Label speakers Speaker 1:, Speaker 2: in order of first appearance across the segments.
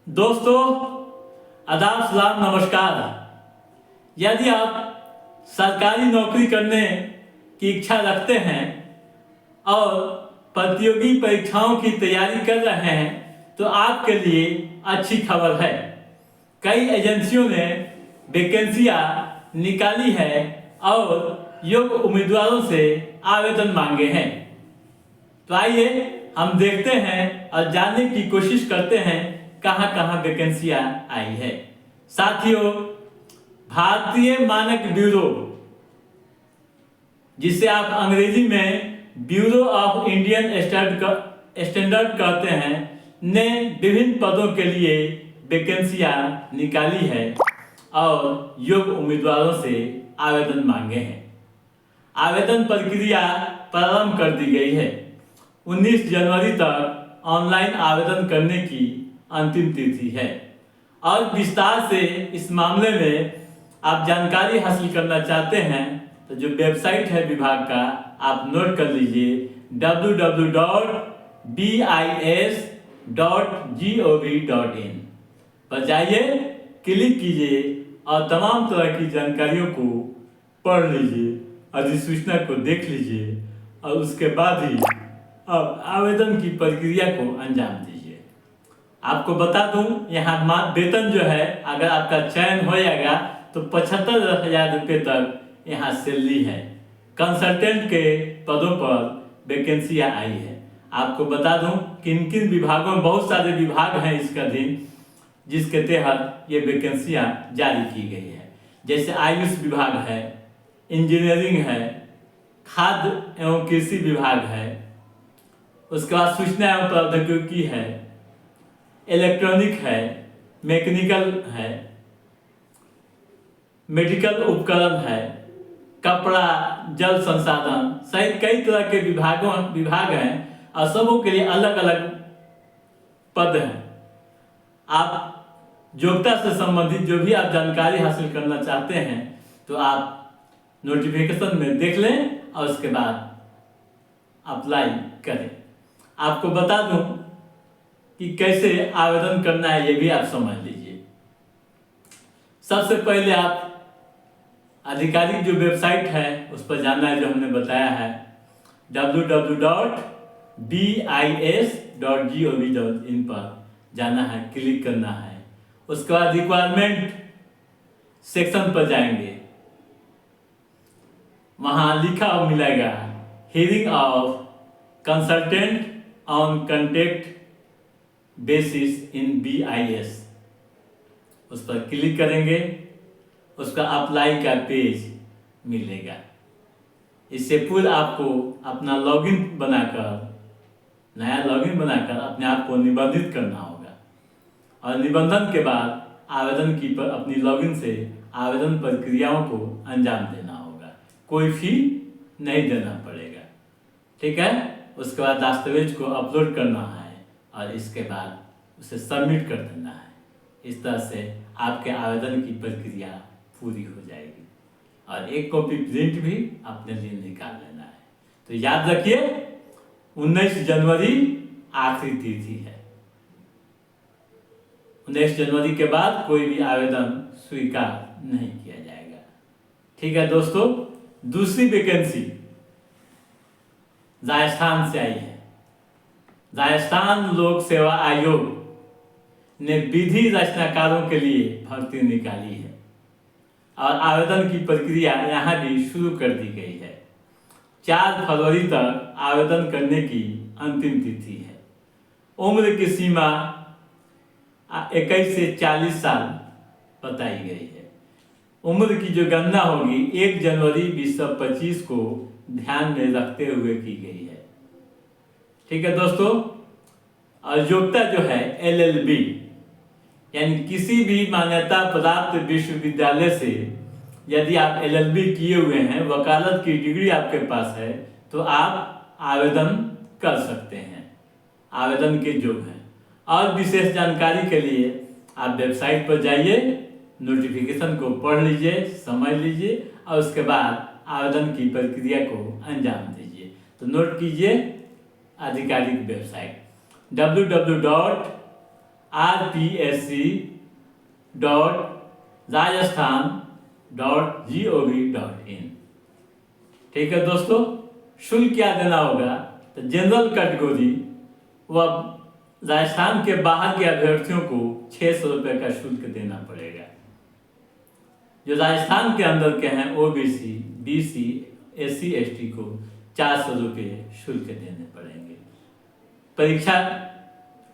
Speaker 1: दोस्तों, आदाब, सलाम, नमस्कार। यदि आप सरकारी नौकरी करने की इच्छा रखते हैं और प्रतियोगी परीक्षाओं की तैयारी कर रहे हैं तो आपके लिए अच्छी खबर है। कई एजेंसियों ने वैकेंसियां निकाली है और योग्य उम्मीदवारों से आवेदन मांगे हैं। तो आइए हम देखते हैं और जानने की कोशिश करते हैं कहां कहां वैकेंसियां आई है। साथियों, भारतीय मानक ब्यूरो, जिसे आप अंग्रेजी में ब्यूरो ऑफ इंडियन स्टैंडर्ड कहते हैं, ने विभिन्न पदों के लिए वैकेंसियां निकाली है और योग्य उम्मीदवारों से आवेदन मांगे हैं। आवेदन प्रक्रिया प्रारंभ कर दी गई है। 19 जनवरी तक ऑनलाइन आवेदन करने की अंतिम तिथि है। और विस्तार से इस मामले में आप जानकारी हासिल करना चाहते हैं तो जो वेबसाइट है विभाग का, आप नोट कर लीजिए www.bis.gov.in पर जाइए, क्लिक कीजिए और तमाम तरह की जानकारियों को पढ़ लीजिए, अधिसूचना को देख लीजिए और उसके बाद ही अब आवेदन की प्रक्रिया को अंजाम दीजिए। आपको बता दूं, यहाँ वेतन जो है, अगर आपका चयन हो जाएगा तो 75,000 रुपये तक यहाँ सैलरी है। कंसल्टेंट के पदों पर वैकेंसियाँ आई है। आपको बता दूं किन किन विभागों में, बहुत सारे विभाग हैं इसका अधीन जिसके तहत ये वैकेंसियाँ जारी की गई है। जैसे आयुष विभाग है, इंजीनियरिंग है, खाद्य एवं कृषि विभाग है, उसके बाद सूचना एवं प्रौद्योगिकी है, इलेक्ट्रॉनिक है, मैकेनिकल है, मेडिकल उपकरण है, कपड़ा, जल संसाधन सहित कई तरह के विभाग हैं और सबों के लिए अलग अलग पद हैं। आप योग्यता से संबंधित जो भी आप जानकारी हासिल करना चाहते हैं तो आप नोटिफिकेशन में देख लें और उसके बाद अप्लाई करें। आपको बता दूं कि कैसे आवेदन करना है, ये भी आप समझ लीजिए। सबसे पहले आप आधिकारिक जो वेबसाइट है उस पर जाना है, जो हमने बताया है www.bis.gov.in पर जाना है, क्लिक करना है। उसके बाद रिक्वायरमेंट सेक्शन पर जाएंगे, वहाँ लिखा हुआ मिलेगा hearing of consultant on contract basis in BIS। उस पर क्लिक करेंगे, उसका अप्लाई का पेज मिलेगा। इससे पूर्व आपको अपना लॉगिन बनाकर, नया लॉगिन बनाकर अपने आप को निबंधित करना होगा और निबंधन के बाद आवेदन की पर अपनी लॉगिन से आवेदन प्रक्रियाओं को अंजाम देना होगा। कोई फी नहीं देना पड़ेगा, ठीक है। उसके बाद दस्तावेज को अपलोड करना है और इसके बाद उसे सबमिट कर देना है। इस तरह से आपके आवेदन की प्रक्रिया पूरी हो जाएगी और एक कॉपी प्रिंट भी अपने लिए निकाल लेना है। तो याद रखिए, 19 जनवरी आखिरी तिथि है। 19 जनवरी के बाद कोई भी आवेदन स्वीकार नहीं किया जाएगा, ठीक है दोस्तों। दूसरी वैकेंसी राजस्थान से आई है। राजस्थान लोक सेवा आयोग ने विधि रचनाकारों के लिए भर्ती निकाली है और आवेदन की प्रक्रिया यहाँ भी शुरू कर दी गई है। 4 फरवरी तक आवेदन करने की अंतिम तिथि है। उम्र की सीमा 21 से 40 साल बताई गई है। उम्र की जो गणना होगी 1 जनवरी 2025 को ध्यान में रखते हुए की गई है, ठीक है दोस्तों। और योग्यता जो है LLB, यानी किसी भी मान्यता प्राप्त विश्वविद्यालय से यदि आप LLB किए हुए हैं, वकालत की डिग्री आपके पास है, तो आप आवेदन कर सकते हैं, आवेदन के योग्य हैं। और विशेष जानकारी के लिए आप वेबसाइट पर जाइए, नोटिफिकेशन को पढ़ लीजिए, समझ लीजिए और उसके बाद आवेदन की प्रक्रिया को अंजाम दीजिए। तो नोट कीजिए आधिकारिक वेबसाइट www rpsc.rajasthan.gov.in। ठीक है दोस्तों, शुल्क क्या देना होगा? तो जनरल कैटेगरी व राजस्थान के बाहर के अभ्यर्थियों को 600 रुपये का शुल्क देना पड़ेगा। जो राजस्थान के अंदर के हैं ओबीसी, बीसी, एससी, एसटी को 400 रुपये शुल्क देने पड़ेंगे। परीक्षा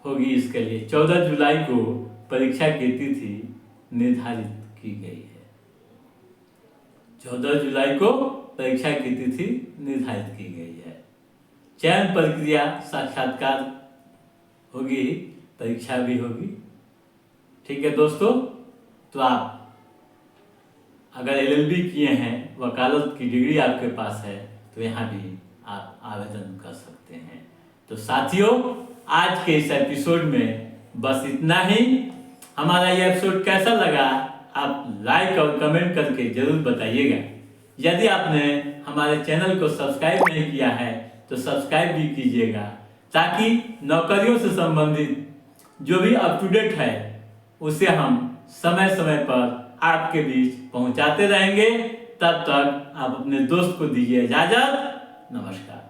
Speaker 1: होगी इसके लिए 14 जुलाई को परीक्षा की तिथि निर्धारित की गई है। 14 जुलाई को परीक्षा की तिथि निर्धारित की गई है। चयन प्रक्रिया साक्षात्कार होगी, परीक्षा भी होगी। ठीक है दोस्तों, तो आप अगर एलएलबी किए हैं, वकालत की डिग्री आपके पास है, तो यहाँ भी आप आवेदन कर सकते हैं। तो साथियों, आज के इस एपिसोड में बस इतना ही। हमारा ये एपिसोड कैसा लगा आप लाइक और कमेंट करके जरूर बताइएगा। यदि आपने हमारे चैनल को सब्सक्राइब नहीं किया है तो सब्सक्राइब भी कीजिएगा, ताकि नौकरियों से संबंधित जो भी अप टू डेट है उसे हम समय समय पर आपके बीच पहुंचाते रहेंगे। तब तक आप अपने दोस्त को दीजिए इजाजत। नमस्कार।